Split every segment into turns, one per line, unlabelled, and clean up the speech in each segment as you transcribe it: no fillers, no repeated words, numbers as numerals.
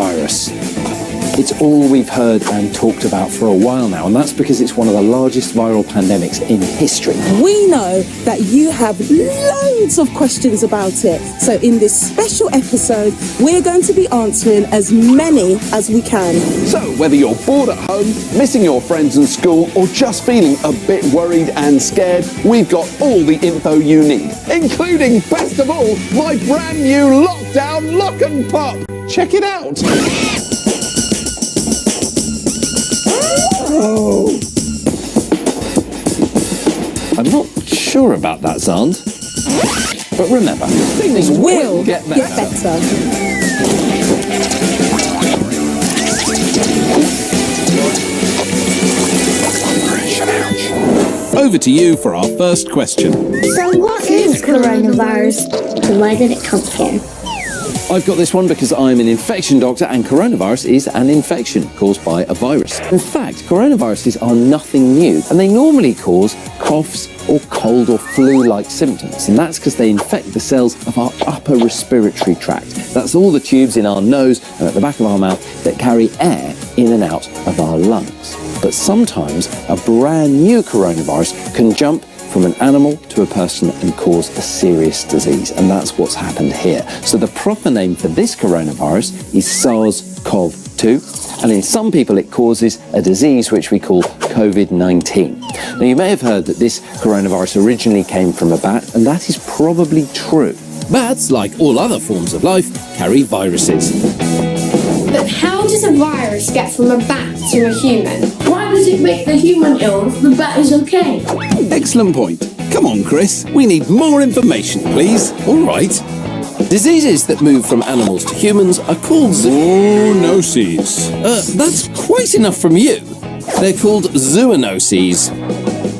coronavirus. It's all we've heard and talked about for a while now, and that's because it's one of the largest viral pandemics in history.
We know that you have loads of questions about it, so in this special episode, we're going to be answering as many as we can.
So, whether you're bored at home, missing your friends in school, or just feeling a bit worried and scared, we've got all the info you need, including, best of all, my brand new lockdown lock and pop. Check it out.
Oh. I'm not sure about that, Zand. But remember, things will get better.
Over to you for our first question.
So what is coronavirus and where did it come from?
I've got this one because I'm an infection doctor, and coronavirus is an infection caused by a virus. In fact, coronaviruses are nothing new, and they normally cause coughs or cold or flu-like symptoms, and that's because they infect the cells of our upper respiratory tract. That's all the tubes in our nose and at the back of our mouth that carry air in and out of our lungs. But sometimes a brand new coronavirus can jump from an animal to a person and cause a serious disease, and that's what's happened here. So the proper name for this coronavirus is SARS-CoV-2, and in some people it causes a disease which we call COVID-19. Now, you may have heard that this coronavirus originally came from a bat, and that is probably true. Bats, like all other forms of life, carry viruses.
But how does a virus get from a bat to a human? Why does it make the human ill if the bat is okay?
Excellent point. Come on, Chris. We need more information, please.
All right. Diseases that move from animals to humans are called
zoonoses.
That's quite enough from you. They're called zoonoses.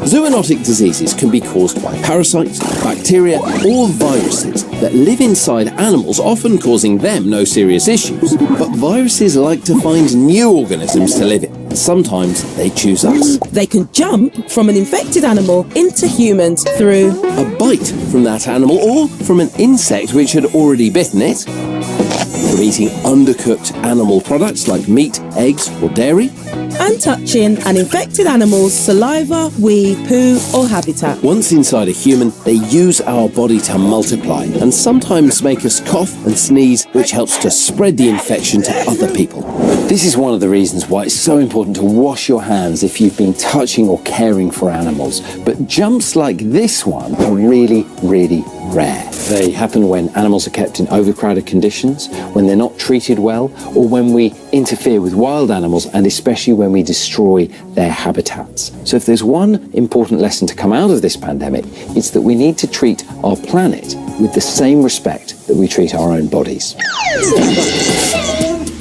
Zoonotic diseases can be caused by parasites, bacteria, or viruses that live inside animals, often causing them no serious issues. But viruses like to find new organisms to live in. Sometimes they choose us.
They can jump from an infected animal into humans through
a bite from that animal, or from an insect which had already bitten it, from eating undercooked animal products like meat, eggs, or dairy,
and touching an infected animal's saliva, wee, poo, or habitat.
Once inside a human, they use our body to multiply and sometimes make us cough and sneeze, which helps to spread the infection to other people. This is one of the reasons why it's so important to wash your hands if you've been touching or caring for animals. But jumps like this one are really, really rare. They happen when animals are kept in overcrowded conditions, when they're not treated well, or when we interfere with wild animals, and especially when we destroy their habitats. So if there's one important lesson to come out of this pandemic, it's that we need to treat our planet with the same respect that we treat our own bodies.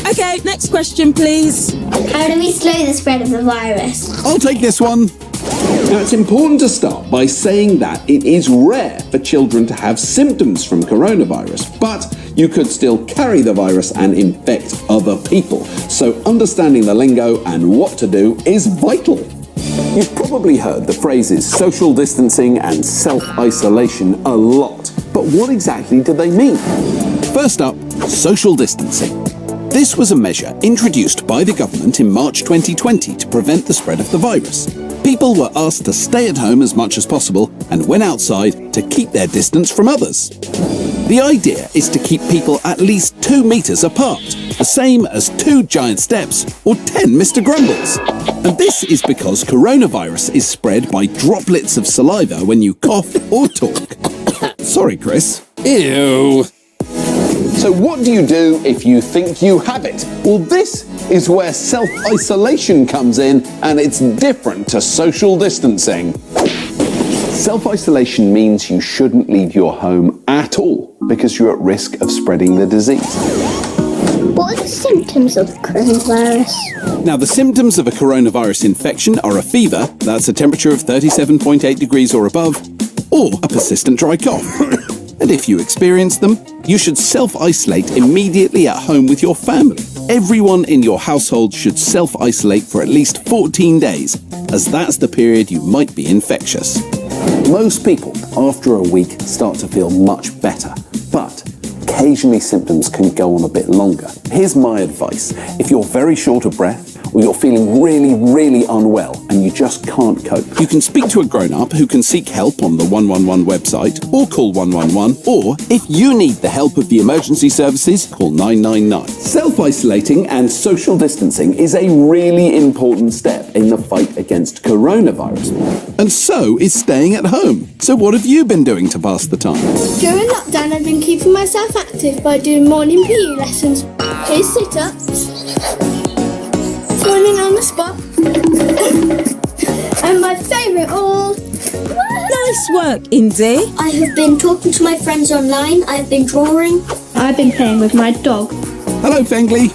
Okay, next question, please.
How do we slow the spread of the virus?
I'll take this one. Now, it's important to start by saying that it is rare for children to have symptoms from coronavirus, but you could still carry the virus and infect other people. So understanding the lingo and what to do is vital. You've probably heard the phrases social distancing and self-isolation a lot, but what exactly do they mean? First up, social distancing. This was a measure introduced by the government in March 2020 to prevent the spread of the virus. People were asked to stay at home as much as possible and went outside to keep their distance from others. The idea is to keep people at least 2 meters apart, the same as 2 giant steps or 10 Mr. Grumbles. And this is because coronavirus is spread by droplets of saliva when you cough or talk. Sorry, Chris.
Ew.
So what do you do if you think you have it? Well, this is where self-isolation comes in, and it's different to social distancing. Self-isolation means you shouldn't leave your home at all because you're at risk of spreading the disease.
What are the symptoms of coronavirus?
Now, the symptoms of a coronavirus infection are a fever, that's a temperature of 37.8 degrees or above, or a persistent dry cough. And if you experience them, you should self-isolate immediately at home with your family. Everyone in your household should self-isolate for at least 14 days, as that's the period you might be infectious. Most people, after a week, start to feel much better, but occasionally symptoms can go on a bit longer. Here's my advice. If you're very short of breath, or you're feeling really unwell and you just can't cope, you can speak to a grown-up who can seek help on the 111 website or call 111, or if you need the help of the emergency services, call 999. Self-isolating and social distancing is a really important step in the fight against coronavirus. And so is staying at home. So what have you been doing to pass the time?
During lockdown, I've been keeping myself active by doing morning PE lessons, here's sit-ups, running on the spot, and my favourite all...
Nice work, Indy.
I have been talking to my friends online. I've been drawing.
I've been playing with my dog.
Hello, Fengley.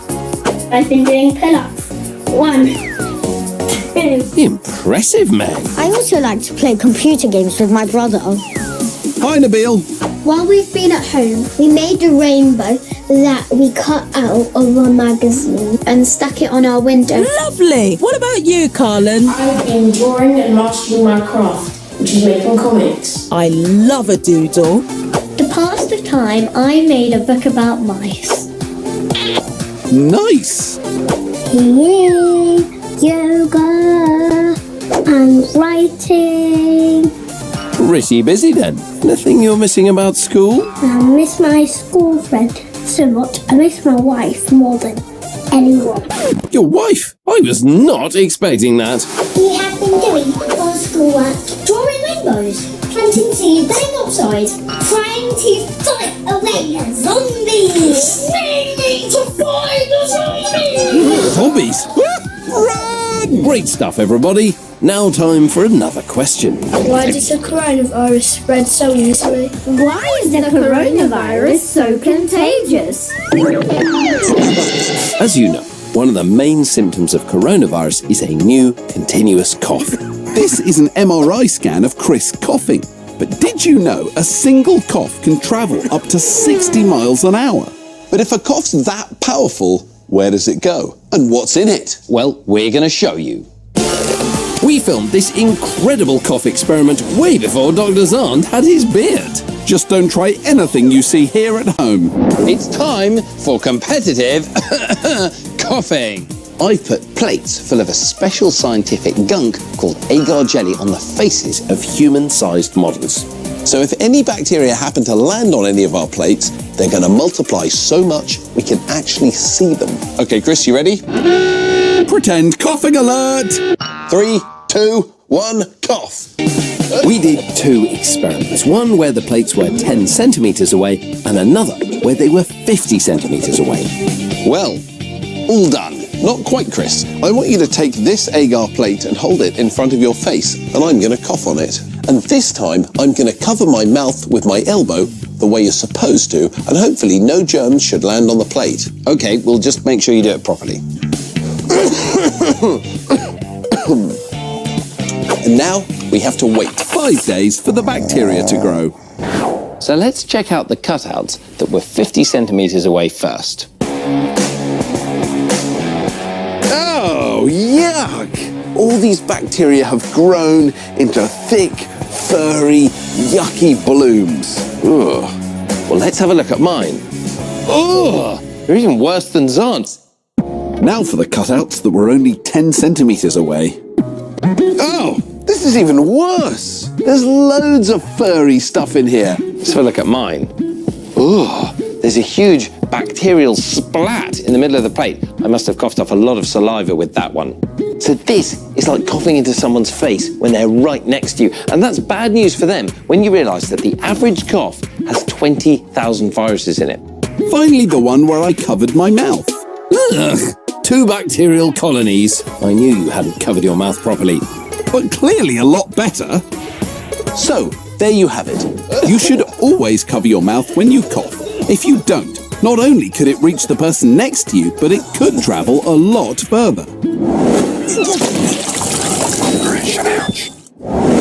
I've been doing pull-ups. 1, 2...
Impressive, Meg.
I also like to play computer games with my brother.
Hi, Nabeel.
While we've been at home, we made a rainbow that we cut out of a magazine and stuck it on our window.
Lovely. What about you, Carlin?
I've been drawing and mastering my craft, which is making comics.
I love a doodle.
To pass the time, I made a book about mice.
Nice.
Yoga and writing.
Pretty busy then. Nothing you're missing about school?
I miss my school friend so much. I miss my wife more than anyone.
Your wife? I was not expecting that.
We have been doing our schoolwork, drawing rainbows, planting seeds, going outside, trying to fight away a zombie. We need to fight the zombie.
Zombies? Run! Great stuff, everybody. Now time for another question.
Why does the coronavirus spread so easily?
Why is the coronavirus so contagious?
As you know, one of the main symptoms of coronavirus is a new continuous cough.
This is an MRI scan of Chris coughing. But did you know a single cough can travel up to 60 miles an hour? But if a cough's that powerful, where does it go? And what's in it?
Well, we're going to show you. We filmed this incredible cough experiment way before Dr. Zand had his beard.
Just don't try anything you see here at home.
It's time for competitive coughing.
I've put plates full of a special scientific gunk called agar jelly on the faces
Of human-sized models.
So if any bacteria happen to land on any of our plates, they're going to multiply so much we can actually see them. Okay, Chris, you ready?
Pretend coughing alert!
3, 2, 1, cough.
We did two experiments, one where the plates were 10 centimetres away and another where they were 50 centimetres away.
Well, all done. Not quite, Chris. I want you to take this agar plate and hold it in front of your face, and I'm going to cough on it. And this time, I'm going to cover my mouth with my elbow the way you're supposed to, and hopefully no germs should land on the plate. Okay, we'll just make sure you do it properly. And now we have to wait
5 days for the bacteria to grow.
So let's check out the cutouts that were 50 centimetres away first.
Oh, yuck! All these bacteria have grown into thick, furry, yucky blooms.
Ugh. Well, let's have a look at mine. Ugh! They're even worse than Zand's.
Now for the cutouts that were only 10 centimetres away. Oh, this is even worse. There's loads of furry stuff in here.
Let's have a look at mine. Ugh! There's a huge bacterial splat in the middle of the plate. I must have coughed up a lot of saliva with that one. So this is like coughing into someone's face when they're right next to you. And that's bad news for them when you realise that the average cough has 20,000 viruses in it.
Finally, the one where I covered my mouth.
Ugh! 2 bacterial colonies. I knew you hadn't covered your mouth properly.
But clearly a lot better. So, there you have it. You should always cover your mouth when you cough. If you don't, not only could it reach the person next to you, but it could travel a lot further.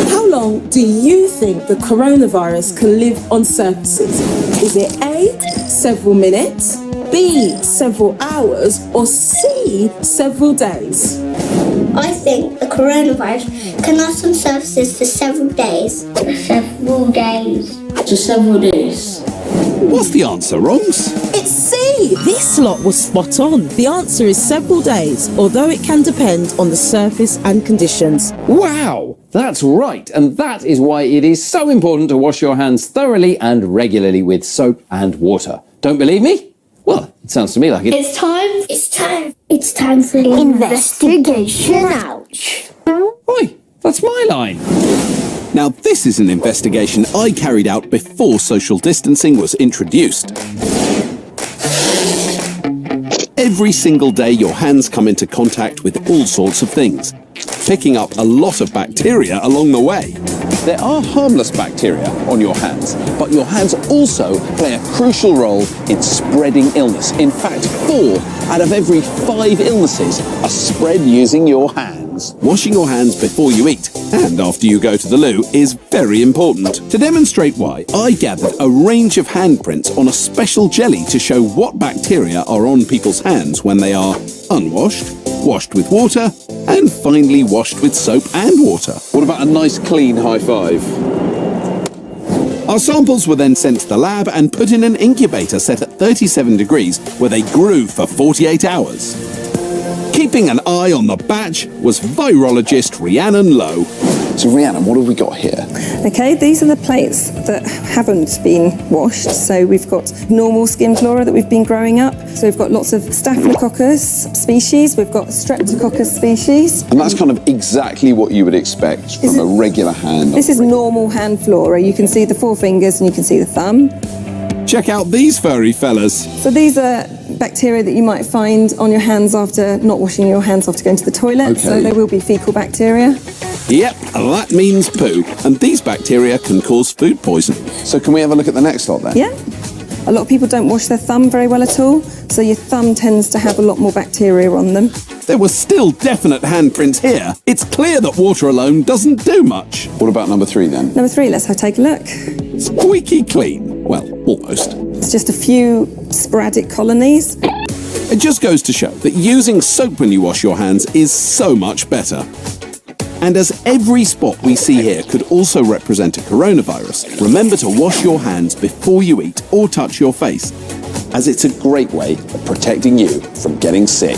How long do you think the coronavirus can live on surfaces? Is it A, several minutes, B, several hours, or C, several days?
I think the coronavirus can last on surfaces for several days.
Several days. To several days.
What's the answer, Rongs?
It's C! This lot was spot on. The answer is several days, although it can depend on the surface and conditions.
Wow, that's right. And that is why it is so important to wash your hands thoroughly and regularly with soap and water. Don't believe me? Well, it sounds to me like it.
It's time for investigation. Ouch.
Oi, that's my line.
Now, this is an investigation I carried out before social distancing was introduced. Every single day, your hands come into contact with all sorts of things, picking up a lot of bacteria along the way.
There are harmless bacteria on your hands, but your hands also play a crucial role in spreading illness. In fact, 4 out of every 5 illnesses are spread using your hands.
Washing your hands before you eat and after you go to the loo is very important. To demonstrate why, I gathered a range of handprints on a special jelly to show what bacteria are on people's hands when they are unwashed, washed with water, and finally washed with soap and water.
What about a nice clean high five?
Our samples were then sent to the lab and put in an incubator set at 37 degrees where they grew for 48 hours. Keeping an eye on the batch was virologist Rhiannon Lowe.
So Rhiannon, what have we got here?
Okay, these are the plates that haven't been washed. So we've got normal skin flora that we've been growing up. So we've got lots of Staphylococcus species, we've got Streptococcus species.
And that's kind of exactly what you would expect from a regular hand.
This is normal hand flora. You can see the 4 fingers and you can see the thumb.
Check out these furry fellas.
So these are bacteria that you might find on your hands after not washing your hands after going to the toilet.
Okay.
So there will be fecal bacteria.
Yep, that means poo. And these bacteria can cause food poisoning.
So can we have a look at the next lot then?
Yeah. A lot of people don't wash their thumb very well at all. So your thumb tends to have a lot more bacteria on them.
There were still definite handprints here. It's clear that water alone doesn't do much.
What about number 3 then?
Number 3, let's take a look.
Squeaky clean. Well, almost.
It's just a few sporadic colonies.
It just goes to show that using soap when you wash your hands is so much better. And as every spot we see here could also represent a coronavirus, remember to wash your hands before you eat or touch your face,
As it's a great way of protecting you from getting sick.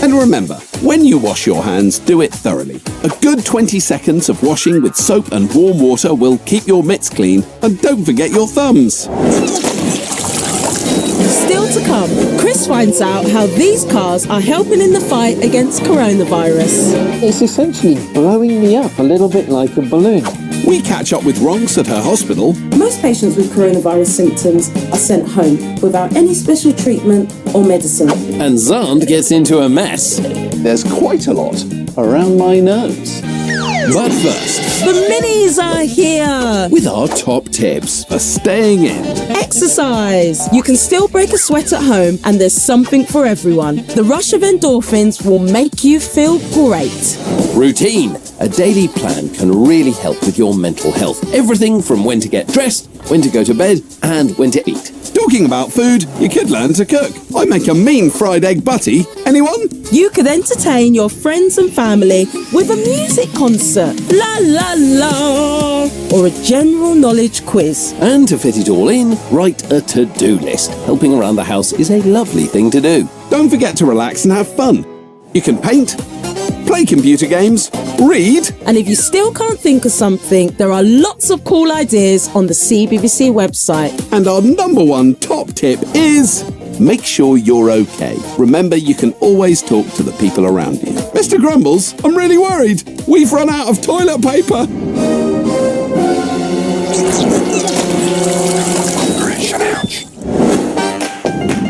And remember, when you wash your hands, do it thoroughly. A good 20 seconds of washing with soap and warm water will keep your mitts clean, and don't forget your thumbs.
Still to come, Chris finds out how these cars are helping in the fight against coronavirus.
It's essentially blowing me up a little bit like a balloon.
We catch up with Ronks at her hospital.
Most patients with coronavirus symptoms are sent home without any special treatment or medicine.
And Zand gets into a mess.
There's quite a lot around my nose.
But first,
The minis are here!
with our top tips for staying in.
Exercise! You can still break a sweat at home, and there's something for everyone. The rush of endorphins will make you feel great.
Routine. A daily plan can really help with your mental health. Everything from when to get dressed, when to go to bed, and when to eat.
Talking about food, you could learn to cook. I make a mean fried egg butty. Anyone?
You could entertain your friends and family with a music concert, la la la, or a general knowledge quiz.
And to fit it all in, write a to-do list. Helping around the house is a lovely thing to do.
Don't forget to relax and have fun. You can paint, play computer games, read.
And if you still can't think of something, there are lots of cool ideas on the CBBC website.
And our number one top tip is make sure you're okay. Remember, you can always talk to the people around you. Mr. Grumbles, I'm really worried. We've run out of toilet paper.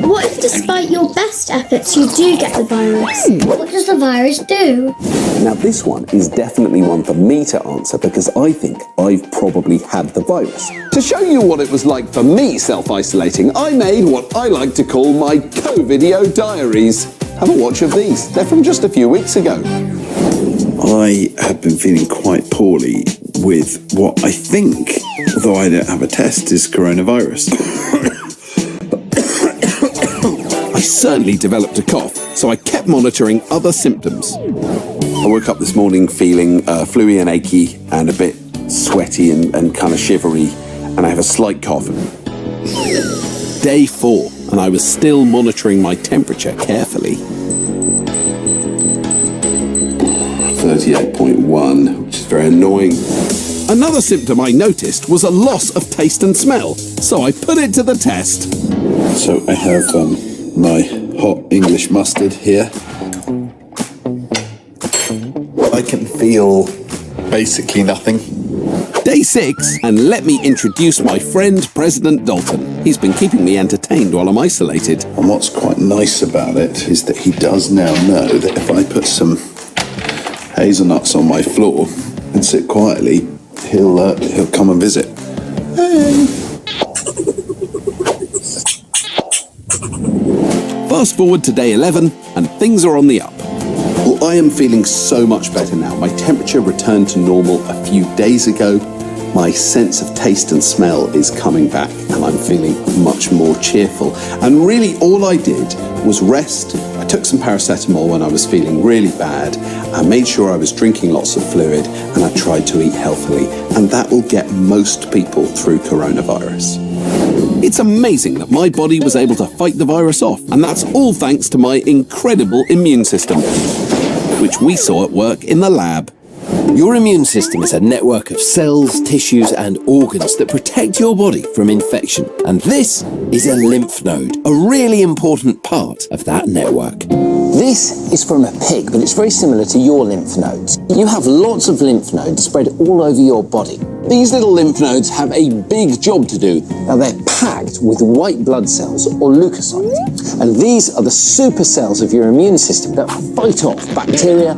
What if despite your best efforts you do get the virus? What does the virus do?
Now, this one is definitely one for me to answer because I think I've probably had the virus.
To show you what it was like for me self-isolating, I made what I like to call my co-video diaries. Have a watch of these. They're from just a few weeks ago.
I have been feeling quite poorly with what I think, although I don't have a test, is coronavirus.
I certainly developed a cough, so I kept monitoring other symptoms. I woke up this morning feeling fluey and achy and a bit sweaty and kind of shivery, and I have a slight cough. day 4, and I was still monitoring my temperature carefully. 38.1, which is very annoying. Another symptom I noticed was a loss of taste and smell, so I put it to the test.
So I have my hot English mustard here. I can feel basically nothing.
Day 6, and let me introduce my friend President Dalton. He's been keeping me entertained while I'm isolated.
And what's quite nice about it is that he does now know that if I put some hazelnuts on my floor and sit quietly, he'll come and visit. Hey.
Fast forward to day 11, and things are on the up. Well, I am feeling so much better now. My temperature returned to normal a few days ago. My sense of taste and smell is coming back, and I'm feeling much more cheerful. And really, all I did was rest. I took some paracetamol when I was feeling really bad. I made sure I was drinking lots of fluid, and I tried to eat healthily. And that will get most people through coronavirus. It's amazing that my body was able to fight the virus off, and that's all thanks to my incredible immune system, which we saw at work in the lab.
Your immune system is a network of cells, tissues and organs that protect your body from infection. And this is a lymph node, a really important part of that network. This is from a pig, but it's very similar to your lymph nodes. You have lots of lymph nodes spread all over your body. These little lymph nodes have a big job to do. Now they're packed with white blood cells or leukocytes. And these are the super cells of your immune system that fight off bacteria,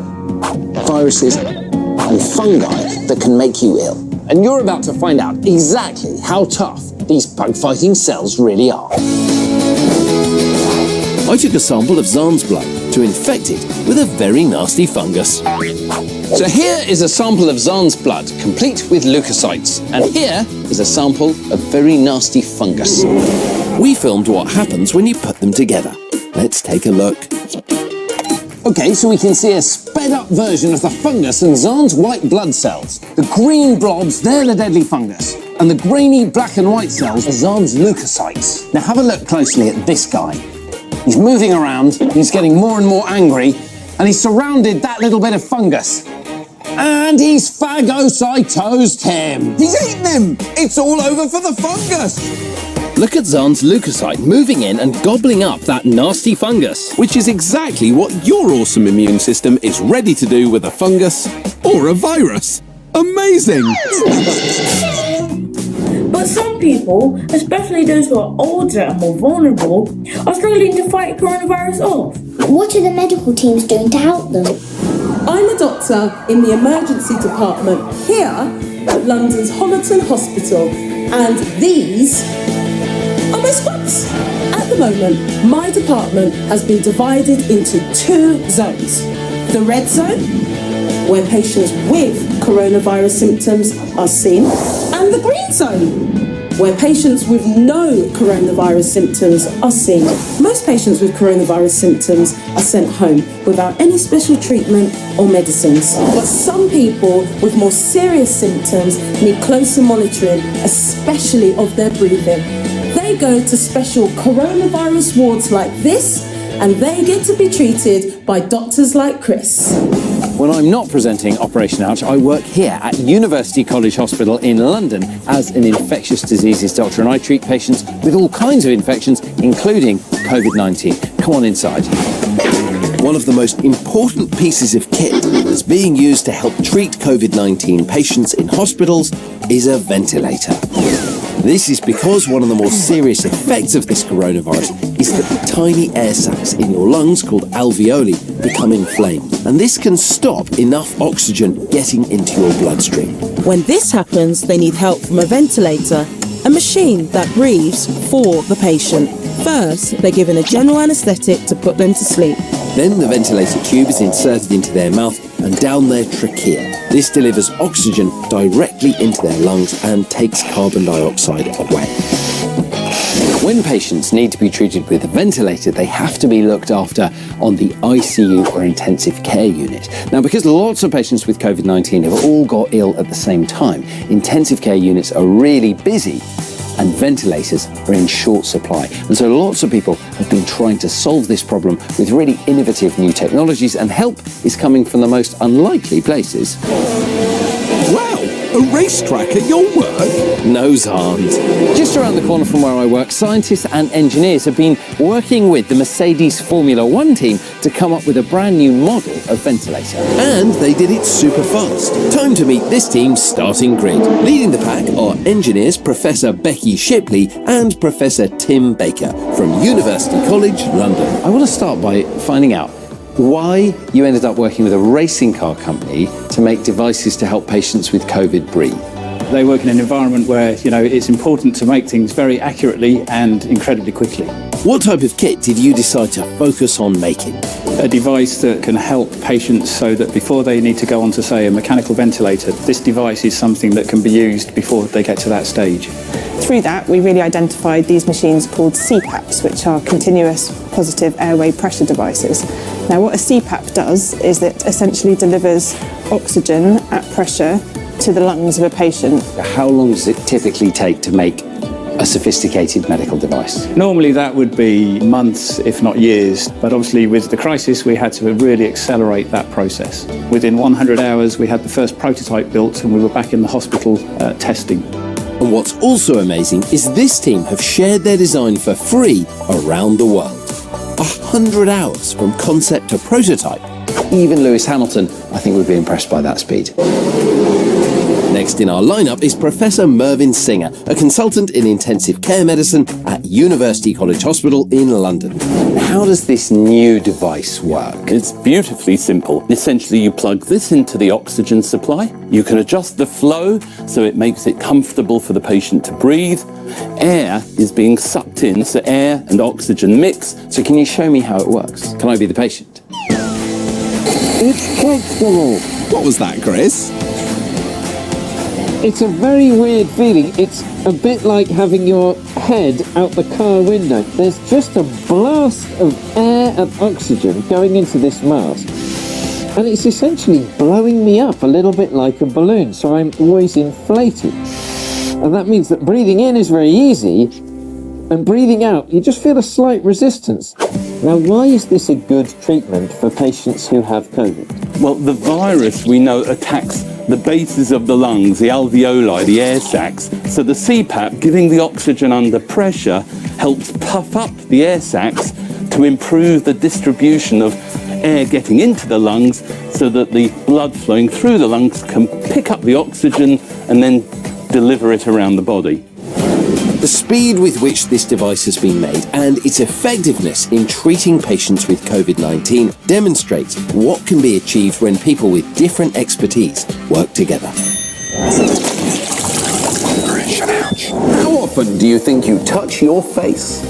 viruses, and fungi that can make you ill. And you're about to find out exactly how tough these bug-fighting cells really are. I took a sample of Zahn's blood to infect it with a very nasty fungus. So here is a sample of Zahn's blood, complete with leukocytes. And here is a sample of very nasty fungus. We filmed what happens when you put them together. Let's take a look. Okay, so we can see a sped-up version of the fungus and Zahn's white blood cells. The green blobs, they're the deadly fungus. And the grainy black and white cells are Zahn's leukocytes. Now have a look closely at this guy. He's moving around, he's getting more and more angry, and he's surrounded that little bit of fungus. And he's phagocytosed him.
He's eaten him! It's all over for the fungus!
Look at Zahn's leukocyte moving in and gobbling up that nasty fungus.
Which is exactly what your awesome immune system is ready to do with a fungus or a virus. Amazing!
But some people, especially those who are older and more vulnerable, are struggling to fight coronavirus off.
What are the medical teams doing to help them?
I'm a doctor in the emergency department here at London's Homerton Hospital, and these are my squads. At the moment, my department has been divided into 2 zones. The red zone, where patients with coronavirus symptoms are seen, and the green zone, where patients with no coronavirus symptoms are seen. Most patients with coronavirus symptoms are sent home without any special treatment or medicines. But some people with more serious symptoms need closer monitoring, especially of their breathing. They go to special coronavirus wards like this, and they get to be treated by doctors like Chris.
When I'm not presenting Operation Ouch, I work here at University College Hospital in London as an infectious diseases doctor, and I treat patients with all kinds of infections, including COVID-19. Come on inside. One of the most important pieces of kit that's being used to help treat COVID-19 patients in hospitals is a ventilator. This is because one of the more serious effects of this coronavirus is that the tiny air sacs in your lungs, called alveoli, become inflamed. And this can stop enough oxygen getting into your bloodstream.
When this happens, they need help from a ventilator, a machine that breathes for the patient. First, they're given a general anaesthetic to put them to sleep.
Then the ventilator tube is inserted into their mouth and down their trachea. This delivers oxygen directly into their lungs and takes carbon dioxide away. When patients need to be treated with a ventilator, they have to be looked after on the ICU or intensive care unit. Now, because lots of patients with COVID-19 have all got ill at the same time, intensive care units are really busy. and ventilators are in short supply. And so lots of people have been trying to solve this problem with really innovative new technologies, and help is coming from the most unlikely places.
Wow, a racetrack at your work?
No's aren't. Just around the corner from where I work, scientists and engineers have been working with the Mercedes Formula One team to come up with a brand new model of ventilator.
And they did it super fast. Time to meet this team's starting grid. Leading the pack are engineers Professor Becky Shipley and Professor Tim Baker from University College, London.
I want to start by finding out why you ended up working with a racing car company to make devices to help patients with COVID breathe.
They work in an environment where, it's important to make things very accurately and incredibly quickly.
What type of kit did you decide to focus on making?
A device that can help patients so that before they need to go on to, say, a mechanical ventilator, this device is something that can be used before they get to that stage.
Through that, we really identified these machines called CPAPs, which are continuous positive airway pressure devices. Now, what a CPAP does is it essentially delivers oxygen at pressure to the lungs of a patient.
How long does it typically take to make a sophisticated medical device?
Normally that would be months, if not years, but obviously with the crisis we had to really accelerate that process. Within 100 hours we had the first prototype built and we were back in the hospital testing.
And what's also amazing is this team have shared their design for free around the world. 100 hours from concept to prototype.
Even Lewis Hamilton, I think, would be impressed by that speed.
Next in our lineup is Professor Mervyn Singer, a consultant in intensive care medicine at University College Hospital in London.
How does this new device work?
It's beautifully simple. Essentially, you plug this into the oxygen supply. You can adjust the flow so it makes it comfortable for the patient to breathe. Air is being sucked in, so air and oxygen mix.
So can you show me how it works? Can I be the patient?
It's comfortable.
What was that, Chris?
It's a very weird feeling. It's a bit like having your head out the car window. There's just a blast of air and oxygen going into this mask. And it's essentially blowing me up a little bit like a balloon, so I'm always inflated. And that means that breathing in is very easy, and breathing out, you just feel a slight resistance. Now, why is this a good treatment for patients who have COVID?
Well, the virus, we know, attacks the bases of the lungs, the alveoli, the air sacs. So the CPAP, giving the oxygen under pressure, helps puff up the air sacs to improve the distribution of air getting into the lungs so that the blood flowing through the lungs can pick up the oxygen and then deliver it around the body.
The speed with which this device has been made and its effectiveness in treating patients with COVID-19 demonstrates what can be achieved when people with different expertise work together.
How often do you think you touch your face?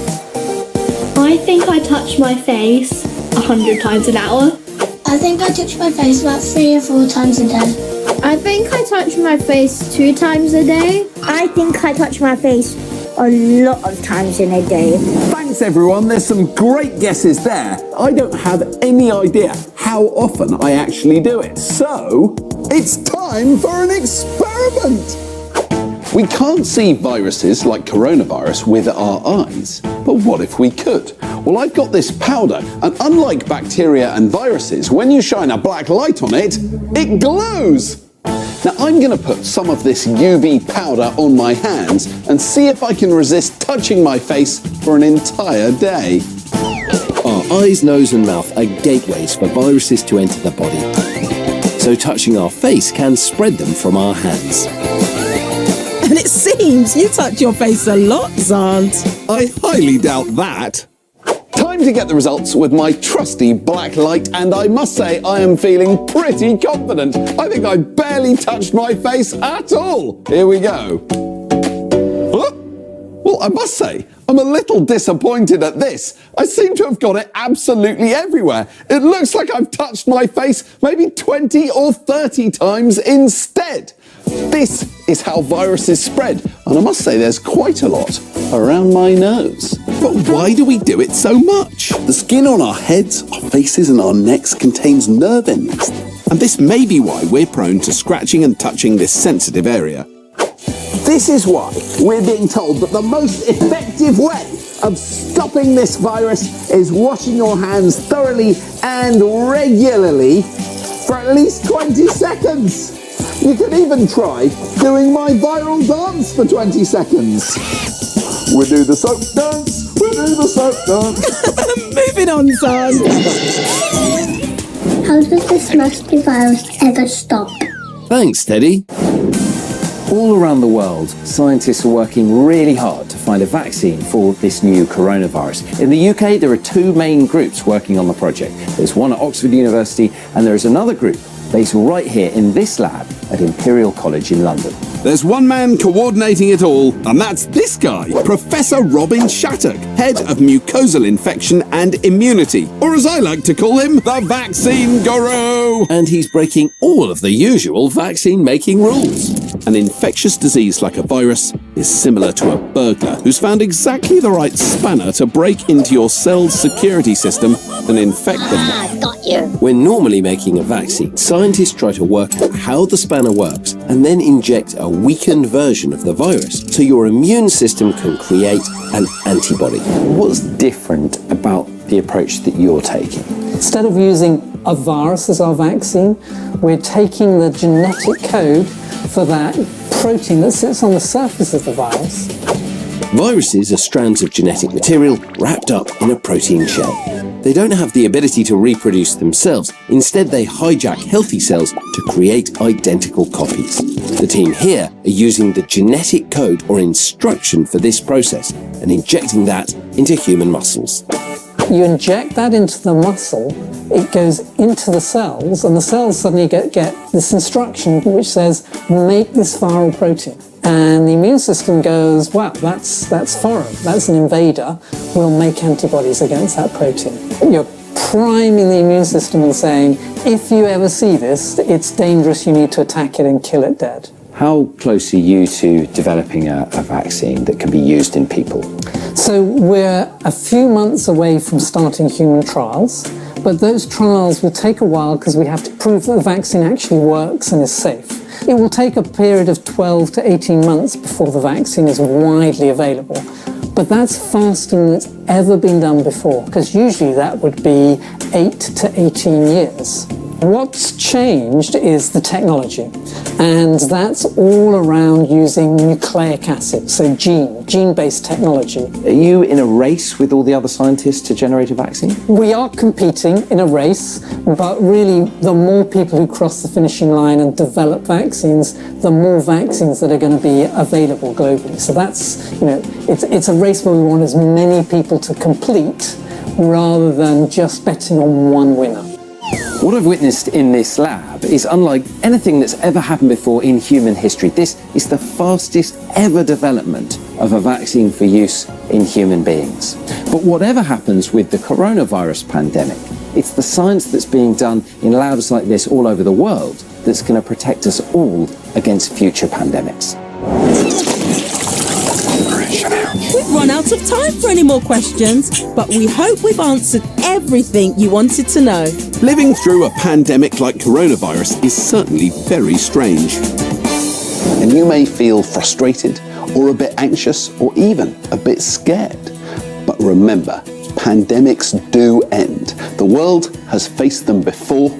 I think I touch my face 100 times an hour. I think I touch my face about 3 or 4 times a day.
I think I touch my face 2 times a day.
I think I touch my face a lot of times in a day.
Thanks everyone, there's some great guesses there. I don't have any idea how often I actually do it. So, it's time for an experiment! We can't see viruses like coronavirus with our eyes, but what if we could? Well, I've got this powder, and unlike bacteria and viruses, when you shine a black light on it, it glows! Now I'm going to put some of this UV powder on my hands and see if I can resist touching my face for an entire day.
Our eyes, nose and mouth are gateways for viruses to enter the body. So touching our face can spread them from our hands.
And it seems you touch your face a lot, Zant.
I highly doubt that.
Time to get the results with my trusty black light, and I must say I am feeling pretty confident. I think I barely touched my face at all. Here we go. Well, I must say, I'm a little disappointed at this. I seem to have got it absolutely everywhere. It looks like I've touched my face maybe 20 or 30 times instead. This is how viruses spread, and I must say there's quite a lot around my nose.
But why do we do it so much?
The skin on our heads, our faces and our necks contains nerve endings.
And this may be why we're prone to scratching and touching this sensitive area.
This is why we're being told that the most effective way of stopping this virus is washing your hands thoroughly and regularly for at least 20 seconds. You can even try doing my viral dance for 20 seconds. We do the soap dance, we do the soap dance.
Moving on, son.
How does this nasty virus ever stop?
Thanks, Teddy. All around the world, scientists are working really hard to find a vaccine for this new coronavirus. In the UK, there are two main groups working on the project. There's one at Oxford University, and there is another group based right here in this lab at Imperial College in London.
There's one man coordinating it all, and that's this guy, Professor Robin Shattuck, head of mucosal infection and immunity, or as I like to call him, the vaccine guru.
And he's breaking all of the usual vaccine-making rules.
An infectious disease like a virus is similar to a burglar who's found exactly the right spanner to break into your cell's security system and infect them.
Got you.
When normally making a vaccine, scientists try to work out how the spanner works and then inject a weakened version of the virus so your immune system can create an antibody. What's different about the approach that you're taking?
Instead of using a virus as our vaccine, we're taking the genetic code for that protein that sits on the surface of the virus.
Viruses are strands of genetic material wrapped up in a protein shell. They don't have the ability to reproduce themselves. Instead, they hijack healthy cells to create identical copies. The team here are using the genetic code or instruction for this process and injecting that into human muscles.
You inject that into the muscle, it goes into the cells, and the cells suddenly get this instruction which says, make this viral protein. And the immune system goes, wow, that's foreign, that's an invader, we'll make antibodies against that protein. You're priming the immune system and saying, if you ever see this, it's dangerous, you need to attack it and kill it dead.
How close are you to developing a vaccine that can be used in people?
So we're a few months away from starting human trials, but those trials will take a while because we have to prove that the vaccine actually works and is safe. It will take a period of 12 to 18 months before the vaccine is widely available. But that's faster than it's ever been done before, because usually that would be 8 to 18 years. What's changed is the technology, and that's all around using nucleic acid, so gene-based technology.
Are you in a race with all the other scientists to generate a vaccine?
We are competing in a race, but really the more people who cross the finishing line and develop vaccines, the more vaccines that are going to be available globally. So that's, it's a race where we want as many people to complete rather than just betting on one winner.
What I've witnessed in this lab is unlike anything that's ever happened before in human history. This is the fastest ever development of a vaccine for use in human beings. But whatever happens with the coronavirus pandemic, it's the science that's being done in labs like this all over the world that's going to protect us all against future pandemics.
We've run out of time for any more questions, but we hope we've answered everything you wanted to know.
Living through a pandemic like coronavirus is certainly very strange.
And you may feel frustrated or a bit anxious or even a bit scared. But remember, pandemics do end. The world has faced them before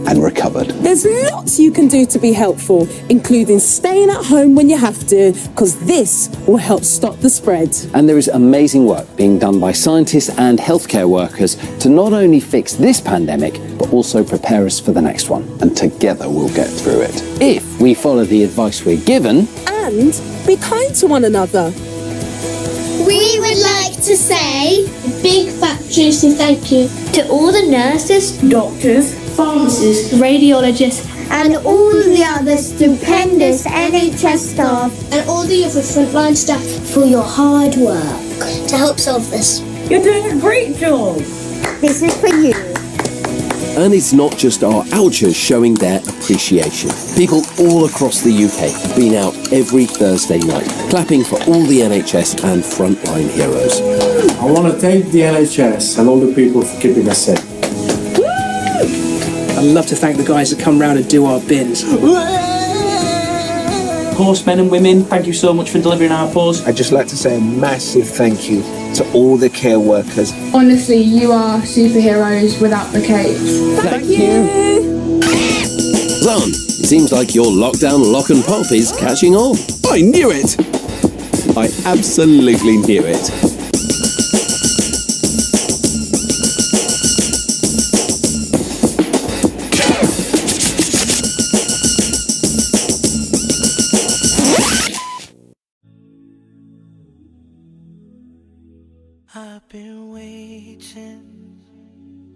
and recovered.
There's lots you can do to be helpful, including staying at home when you have to, because this will help stop the spread.
And there is amazing work being done by scientists and healthcare workers to not only fix this pandemic, but also prepare us for the next one.
And together we'll get through it.
If we follow the advice we're given.
And be kind to one another.
We would like to say a big fat juicy thank you to all the nurses, doctors, pharmacists, radiologists, and all the other stupendous NHS staff and all the other frontline staff for your hard work to help solve this.
You're doing a great job.
This is for you.
And it's not just our ouchers showing their appreciation. People all across the UK have been out every Thursday night, clapping for all the NHS and frontline heroes.
I want to thank the NHS and all the people for keeping us safe.
I'd love to thank the guys that come round and do our bins. Postmen and women, thank you so much for delivering our post.
I'd just like to say a massive thank you to all the care workers.
Honestly, you are superheroes without the capes.
Thank you. Plan, it seems like your lockdown lock and pop is catching on.
I knew it! I absolutely knew it.
I've been waiting,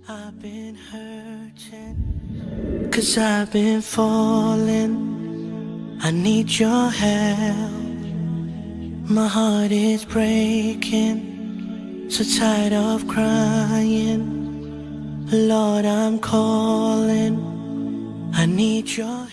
I've been hurting, 'cause I've been falling, I need your help. My heart is breaking, so tired of crying. Lord, I'm calling, I need your help.